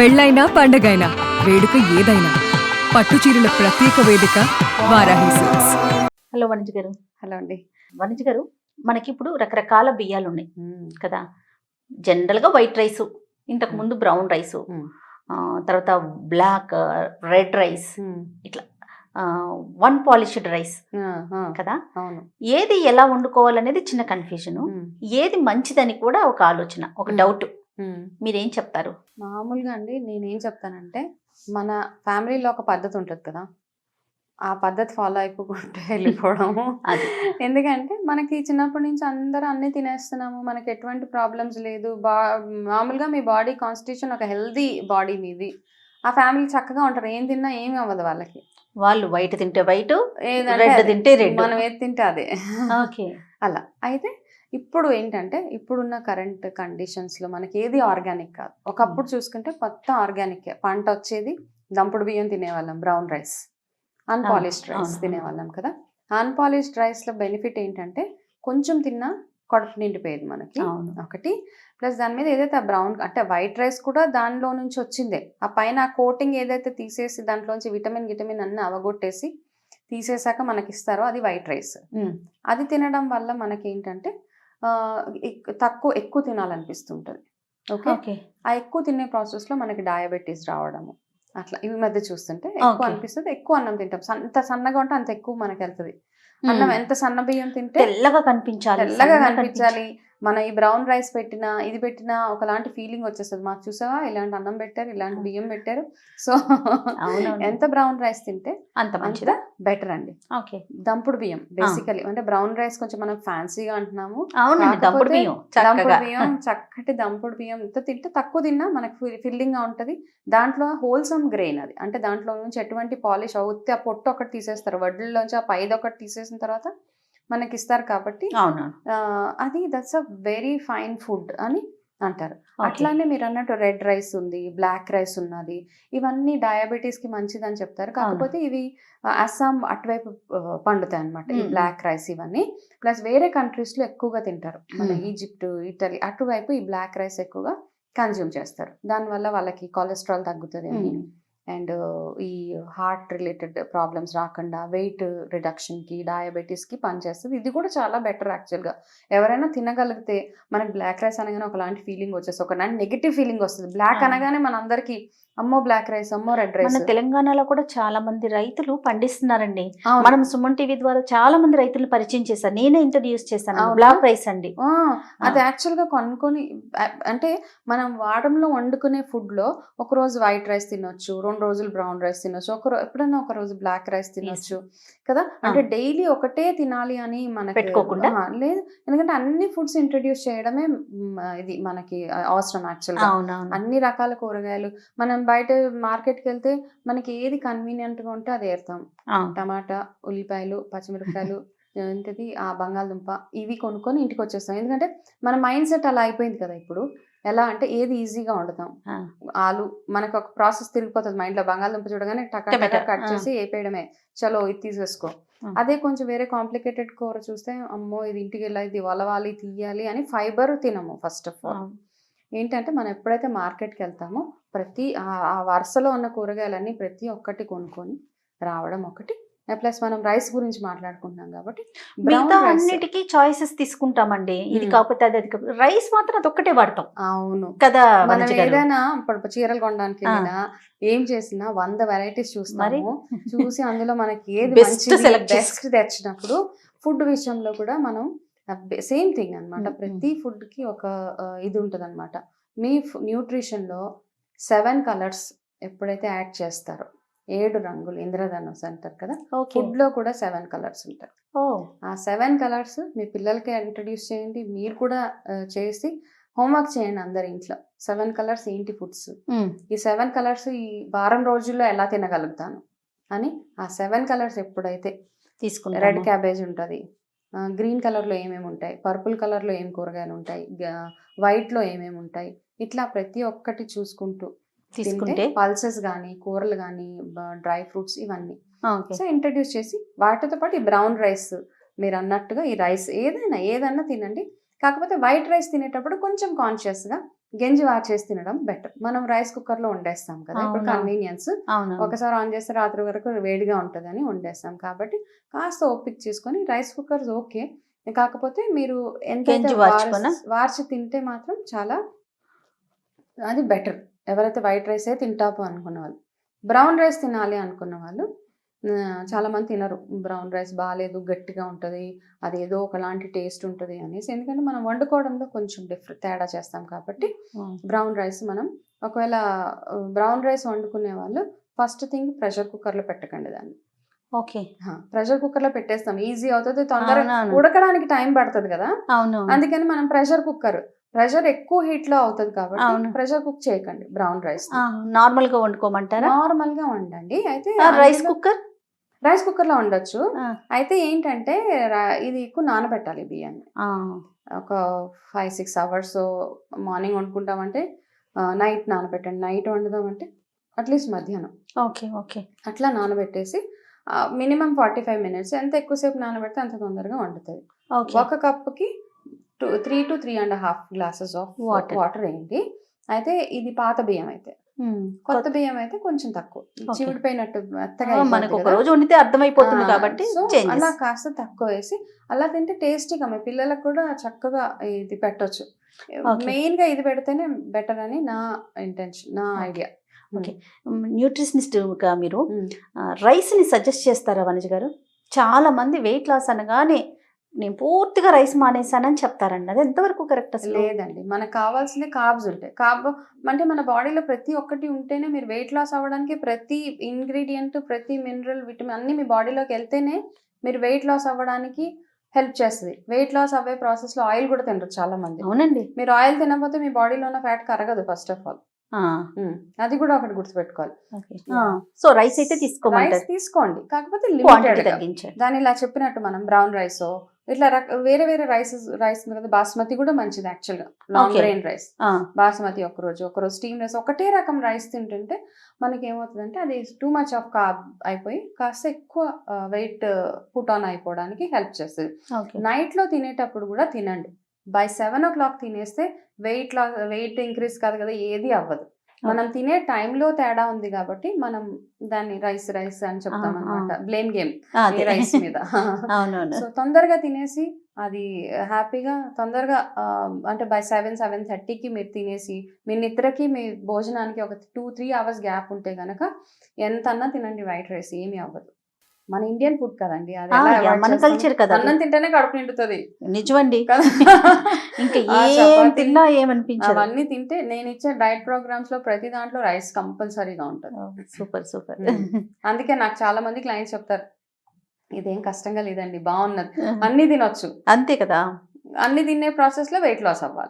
పెళ్ళైనా పండగైనా వేడుక ఏదైనా పట్టు చీరల ప్రత్యేక వేదిక వారాహి సిల్క్స్. హలో వనిజ గారు. హలో అండి. వనిజ గారు, మనకి ఇప్పుడు రకరకాల బియ్యాలు ఉన్నాయి కదా. జనరల్గా వైట్ రైస్, ఇంతకు ముందు బ్రౌన్ రైస్, తర్వాత బ్లాక్, రెడ్ రైస్, ఇట్లా వన్ పాలిష్డ్ రైస్ కదా. అవును. ఏది ఎలా వండుకోవాలనేది చిన్న కన్ఫ్యూజన్, ఏది మంచిదని కూడా ఒక ఆలోచన, ఒక డౌట్. మీరేం చెప్తారు? మామూలుగా అండి నేనేం చెప్తానంటే, మన ఫ్యామిలీలో ఒక పద్ధతి ఉంటుంది కదా, ఆ పద్ధతి ఫాలో అయిపోకుంటే వెళ్ళిపోవడము. ఎందుకంటే మనకి చిన్నప్పటి నుంచి అందరూ అన్నీ తినేస్తున్నాము, మనకి ఎటువంటి ప్రాబ్లమ్స్ లేదు. మామూలుగా మీ బాడీ కాన్స్టిట్యూషన్ ఒక హెల్దీ బాడీ మీది. ఆ ఫ్యామిలీ చక్కగా ఉంటారు, ఏం తిన్నా ఏమి అవ్వదు వాళ్ళకి. వాళ్ళు వైట్ తింటే వైట్, రెడ్ తింటే రెడ్, మనం ఏది తింటే అదే. ఓకే. అలా అయితే ఇప్పుడు ఏంటంటే, ఇప్పుడున్న కరెంట్ కండిషన్స్లో మనకి ఏది ఆర్గానిక్ కాదు. ఒకప్పుడు చూసుకుంటే మొత్తం ఆర్గానిక్. పంట వచ్చేది, దంపుడు బియ్యం తినేవాళ్ళం, బ్రౌన్ రైస్, అన్పాలిష్డ్ రైస్ తినేవాళ్ళం కదా. అన్పాలిష్డ్ రైస్లో బెనిఫిట్ ఏంటంటే, కొంచెం తిన్నా కడుపు నిండిపోయేది మనకి ఒకటి. ప్లస్ దాని మీద ఏదైతే బ్రౌన్ అంటే వైట్ రైస్ కూడా దానిలో నుంచి వచ్చిందే. ఆ పైన ఆ కోటింగ్ ఏదైతే తీసేసి దాంట్లోంచి విటమిన్ అన్ని అవగొట్టేసి తీసేసాక మనకి ఇస్తారో అది వైట్ రైస్. అది తినడం వల్ల మనకి ఏంటంటే ఎక్కువ తినాలనిపిస్తుంటుంది. ఓకే. ఆ ఎక్కువ తినే ప్రాసెస్లో మనకి డయాబెటీస్ రావడము అట్లా ఈ మధ్య చూస్తుంటే ఎక్కువ అనిపిస్తుంది. ఎక్కువ అన్నం తింటాం, అంత సన్నగా ఉంటే అంత ఎక్కువ మనకి వెళ్తుంది. అన్నం ఎంత సన్న బియ్యం తింటే తెల్లగా కనిపించాలి. మన ఈ బ్రౌన్ రైస్ పెట్టినా ఇది పెట్టినా ఒకలాంటి ఫీలింగ్ వచ్చేస్తుంది. మాకు చూసావా ఇలాంటి అన్నం పెట్టారు, ఇలాంటి బియ్యం పెట్టారు. సో ఎంత బ్రౌన్ రైస్ తింటే అంత మంచిదా బెటర్ అండి. దంపుడు బియ్యం బేసికలీ అంటే బ్రౌన్ రైస్ కొంచెం మనం ఫ్యాన్సీగా అంటున్నాము. దంపుడు బియ్యం చక్కటి దంపుడు బియ్యం తింటే తక్కువ తిన్నా మనకు ఫిల్లింగ్ గా ఉంటది. దాంట్లో హోల్సమ్ గ్రెయిన్ అది, అంటే దాంట్లో నుంచి ఎటువంటి పాలిష్ అవుతే ఆ పొట్టు ఒకటి తీసేస్తారు, వడ్లలోంచి ఆ పైది ఒకటి తీసేసిన తర్వాత మనకి ఇస్తారు. కాబట్టి అది that's a very fine food అని అంటారు. అట్లానే మీరు అన్నట్టు రెడ్ రైస్ ఉంది, బ్లాక్ రైస్ ఉన్నది, ఇవన్నీ డయాబెటీస్ కి మంచిది అని చెప్తారు. కాకపోతే ఇవి అస్సాం అటువైపు పండుతాయి అనమాట ఈ బ్లాక్ రైస్ ఇవన్నీ. ప్లస్ వేరే కంట్రీస్ లో ఎక్కువగా తింటారు, మన ఈజిప్ట్, ఇటలీ అటువైపు ఈ బ్లాక్ రైస్ ఎక్కువగా కన్జ్యూమ్ చేస్తారు. దానివల్ల వాళ్ళకి కొలెస్ట్రాల్ తగ్గుతుంది అని, అండ్ ఈ హార్ట్ రిలేటెడ్ ప్రాబ్లమ్స్ రాకుండా వెయిట్ రిడక్షన్కి, డయాబెటీస్కి పనిచేస్తుంది. ఇది కూడా చాలా బెటర్ యాక్చువల్గా. ఎవరైనా తినగలిగితే మనకి బ్లాక్ రైస్ అనగానే ఒకలాంటి ఫీలింగ్ వచ్చేస్తుంది, ఒక నెగిటివ్ ఫీలింగ్ వస్తుంది. బ్లాక్ అనగానే మనందరికీ అమ్మో బ్లాక్ రైస్, అమ్మో రెడ్ రైస్. మన తెలంగాణలో కూడా చాలా మంది రైతులు పండిస్తున్నారండి. మనం సుమన్ టీవీ ద్వారా చాలా మంది రైతులు పరిచయం చేశారు, నేనే ఇంట్రడ్యూస్ చేశాను బ్లాక్ రైస్ అండి. అది యాక్చువల్గా కొనుక్కొని అంటే మనం వాడంలో వండుకునే ఫుడ్ లో ఒక రోజు వైట్ రైస్ తినొచ్చు, 2 రోజులు బ్రౌన్ రైస్ తినొచ్చు, ఎప్పుడైనా ఒక రోజు బ్లాక్ రైస్ తినొచ్చు కదా. అంటే డైలీ ఒకటే తినాలి అని మనకి పెట్టుకోకుండా లేదు, ఎందుకంటే అన్ని ఫుడ్స్ ఇంట్రడ్యూస్ చేయడమే ఇది మనకి అవసరం యాక్చువల్గా. అన్ని రకాల కూరగాయలు మనం బయట మార్కెట్కి వెళ్తే మనకి ఏది కన్వీనియంట్గా ఉంటే అది ఏరుతాం. టమాటా, ఉల్లిపాయలు, పచ్చిమిరపకాయలు, ఏంటిది ఆ బంగాళదుంప, ఇవి కొనుక్కొని ఇంటికి వచ్చేస్తాం. ఎందుకంటే మన మైండ్ సెట్ అలా అయిపోయింది కదా ఇప్పుడు. ఎలా అంటే ఏది ఈజీగా వండుతాం, ఆలు మనకు ఒక ప్రాసెస్ తిరిగిపోతుంది మైండ్లో. బంగాళదుంప చూడగానే టకా కట్ చేసి వేపేయడమే, చలో ఇది తీసేసుకో. అదే కొంచెం వేరే కాంప్లికేటెడ్ కూర చూస్తే అమ్మో ఇది ఇంటికి వెళ్ళాలి, ఇది వలవాలి, తీయాలి అని ఫైబర్ తినము. ఫస్ట్ ఆఫ్ ఆల్ ఏంటంటే మనం ఎప్పుడైతే మార్కెట్కి వెళ్తామో ప్రతి ఆ వరుసలో ఉన్న కూరగాయలన్నీ ప్రతి ఒక్కటి కొనుక్కొని రావడం ఒకటి. ప్లస్ మనం రైస్ గురించి మాట్లాడుకుంటున్నాం కాబట్టి అన్నిటికీ చాయిసెస్ తీసుకుంటామండి. ఇది కాకపోతే అది రైస్ మాత్రం అదొక్కటే వాడతాం. అవును కదా. మనం ఏదైనా ఇప్పుడు చీరలు కొనడానికి వెళ్ళినా ఏం చేసినా 100 వెరైటీస్ చూస్తాము, చూసి అందులో మనకి ఏది బెస్ట్ తెచ్చినప్పుడు ఫుడ్ విషయంలో కూడా మనం సేమ్ థింగ్ అనమాట. ప్రతి ఫుడ్ కి ఒక ఇది ఉంటుంది అనమాట. మీ న్యూట్రిషన్లో 7 కలర్స్ ఎప్పుడైతే యాడ్ చేస్తారో, 7 రంగులు, ఇంద్రధనుస్ అంటారు కదా, ఫుడ్ లో కూడా 7 కలర్స్ ఉంటాయి. ఆ 7 కలర్స్ మీ పిల్లలకి ఇంట్రడ్యూస్ చేయండి, మీరు కూడా చేసి హోంవర్క్ చేయండి అందరి ఇంట్లో. 7 కలర్స్ ఏంటి ఫుడ్స్, ఈ 7 కలర్స్ ఈ వారం రోజుల్లో ఎలా తినగలుగుతాను అని. ఆ 7 కలర్స్ ఎప్పుడైతే తీసుకుంటాం, రెడ్ క్యాబేజ్ ఉంటుంది, గ్రీన్ కలర్లో ఏమేమి ఉంటాయి, పర్పుల్ కలర్లో ఏం కూరగాయలు ఉంటాయి, వైట్లో ఏమేమి ఉంటాయి, ఇట్లా ప్రతి ఒక్కటి చూసుకుంటూ తీసుకుంటే పల్సెస్ కానీ, కూరలు కానీ, డ్రై ఫ్రూట్స్ ఇవన్నీ సో ఇంట్రడ్యూస్ చేసి, వాటితో పాటు ఈ బ్రౌన్ రైస్ మీరు అన్నట్టుగా ఈ రైస్ ఏదైనా తినండి. కాకపోతే వైట్ రైస్ తినేటప్పుడు కొంచెం కాన్షియస్గా గెంజి వాచేసి తినడం బెటర్. మనం రైస్ కుక్కర్ లో వండేస్తాం కదా, ఇప్పుడు అవును. కన్వీనియన్స్, అవును. ఒకసారి ఆన్ చేస్తే రాత్రి వరకు వేడిగా ఉంటుందని వండేస్తాం. కాబట్టి కాస్త ఓపిక చేసుకొని రైస్ కుక్కర్స్ ఓకే, కాకపోతే మీరు ఎంతైతే గెంజి వార్చుకోనా? వార్చి తింటే మాత్రం చాలా అది బెటర్. ఎవరైతే వైట్ రైసే తింటాము అనుకున్న వాళ్ళు, బ్రౌన్ రైస్ తినాలి అనుకున్న వాళ్ళు చాలా మంది తినరు. బ్రౌన్ రైస్ బాగాలేదు, గట్టిగా ఉంటుంది, అది ఏదో ఒకలాంటి టేస్ట్ ఉంటుంది అనేసి. ఎందుకంటే మనం వండుకోవడంలో కొంచెం తేడా చేస్తాం కాబట్టి బ్రౌన్ రైస్ మనం ఒకవేళ బ్రౌన్ రైస్ వండుకునే వాళ్ళు ఫస్ట్ థింగ్ ప్రెషర్ కుక్కర్లో పెట్టకండి దాన్ని. ఓకే. ప్రెషర్ కుక్కర్లో పెట్టేస్తాం, ఈజీ అవుతుంది, తొందరగా అవునవును. ఉడకడానికి టైం పడుతుంది కదా, అవును. అందుకని మనం ప్రెషర్ ఎక్కువ హీట్ లో అవుతుంది కాబట్టి అవును. ప్రెషర్ కుక్ చేయకండి బ్రౌన్ రైస్. నార్మల్ గా వండుకోమంటారా? నార్మల్ గా వండండి. అయితే రైస్ కుక్కర్ రైస్ కుక్కర్ లో వండొచ్చు. అయితే ఏంటంటే ఇది ఎక్కువ నానబెట్టాలి బియ్యాన్ని, ఒక 5-6 hours. మార్నింగ్ వండుకుంటామంటే నైట్ నానబెట్టండి, నైట్ వండుదామంటే అట్లీస్ట్ మధ్యాహ్నం. ఓకే. ఓకే. అట్లా నానబెట్టేసి మినిమం 45 minutes, ఎంత ఎక్కువసేపు నానబెడితే అంత తొందరగా వండుతుంది. ఒక కప్పుకి 3 to 3.5 glasses ఆఫ్ వాటర్ వేయండి. అయితే ఇది పాత బియ్యం అయితే, కొత్త బియ్యం అయితే కొంచెం తక్కువ, చివిడిపోయినట్టు మెత్తగా మనకు ఒక రోజు వండితే అర్థమైపోతుంది కాబట్టి అలా కాస్త తక్కువ వేసి అలా తింటే టేస్టీగా మీ పిల్లలకు కూడా చక్కగా ఇది పెట్టొచ్చు. మెయిన్ గా ఇది పెడితేనే బెటర్ అని నా ఇంటెన్షన్, నా ఐడియా. ఓకే. న్యూట్రిషనిస్ట్ గా మీరు రైస్ ని సజెస్ట్ చేస్తారా వనజ గారు? చాలా మంది వెయిట్ లాస్ అనగానే నేను పూర్తిగా రైస్ మానేసానని చెప్తారండి, అది ఎంతవరకు కరెక్ట్ అసలు? లేదండి, మనకు కావాల్సింది కార్బ్స్ ఉంటాయి. అంటే మన బాడీలో ప్రతి ఒక్కటి ఉంటేనే మీరు వెయిట్ లాస్ అవ్వడానికి, ప్రతి ఇంగ్రీడియంట్, ప్రతి మినరల్, విటమిన్ అన్ని మీ బాడీలోకి వెళ్తేనే మీరు వెయిట్ లాస్ అవ్వడానికి హెల్ప్ చేస్తుంది. వెయిట్ లాస్ అవ్వే ప్రాసెస్ లో ఆయిల్ కూడా తినరు చాలా మంది. అవునండి. మీరు ఆయిల్ తినకపోతే మీ బాడీలో ఉన్న ఫ్యాట్ కరగదు ఫస్ట్ ఆఫ్ ఆల్, అది కూడా ఒకటి గుర్తుపెట్టుకోవాలి. సో రైస్ అయితే తీసుకోండి, కాకపోతే తగ్గించండి. దాన్ని ఇలా చెప్పినట్టు మనం బ్రౌన్ రైస్ ఇట్లా వేరే వేరే రైస్ కదా, బాస్మతి కూడా మంచిది యాక్చువల్ గా, లాంగ్ గ్రెయిన్ రైస్. బాస్మతి ఒకరోజు స్టీమ్ రైస్, ఒకటే రకం రైస్ తింటుంటే మనకి ఏమవుతుందంటే అది టూ మచ్ ఆఫ్ కార్బ్ అయిపోయి కాస్త ఎక్కువ వెయిట్ పుట్ ఆన్ అయిపోవడానికి హెల్ప్ చేస్తుంది. నైట్ లో తినేటప్పుడు కూడా తినండి, బై 7 o'clock తినేస్తే వెయిట్ ఇంక్రీజ్ కాదు కదా, ఏది అవ్వదు. మనం తినే టైంలో తేడా ఉంది కాబట్టి మనం దాన్ని రైస్ అని చెప్తాం అనమాట, బ్లేమ్ గేమ్ రైస్ మీద. సో తొందరగా తినేసి అది హ్యాపీగా తొందరగా అంటే బై 7-7:30కి మీరు తినేసి మీ నిద్రకి మీ భోజనానికి ఒక 2-3 hours గ్యాప్ ఉంటే గనక ఎంత అన్నా తినండి, వైట్ రైస్ ఏమీ అవ్వదు. మన ఇండియన్ ఫుడ్ కదండి, అది మన కల్చర్ కదా, అన్నం తింటేనే కడుపు నిండుతుంది. నిజమండి, ఇంకా తిన్నా ఏమనిపించదు. అవన్నీ తింటే నేను ఇచ్చే డైట్ ప్రోగ్రామ్స్ లో ప్రతి దాంట్లో రైస్ కంపల్సరీగా ఉంటుంది. సూపర్. అందుకే నాకు చాలా మంది క్లయింట్స్ చెప్తారు, ఇదేం కష్టంగా లేదండి, బాగున్నది, అన్ని తినొచ్చు. అంతే కదా, అన్ని తినే ప్రాసెస్ లో వెయిట్ లాస్ అవ్వాలి.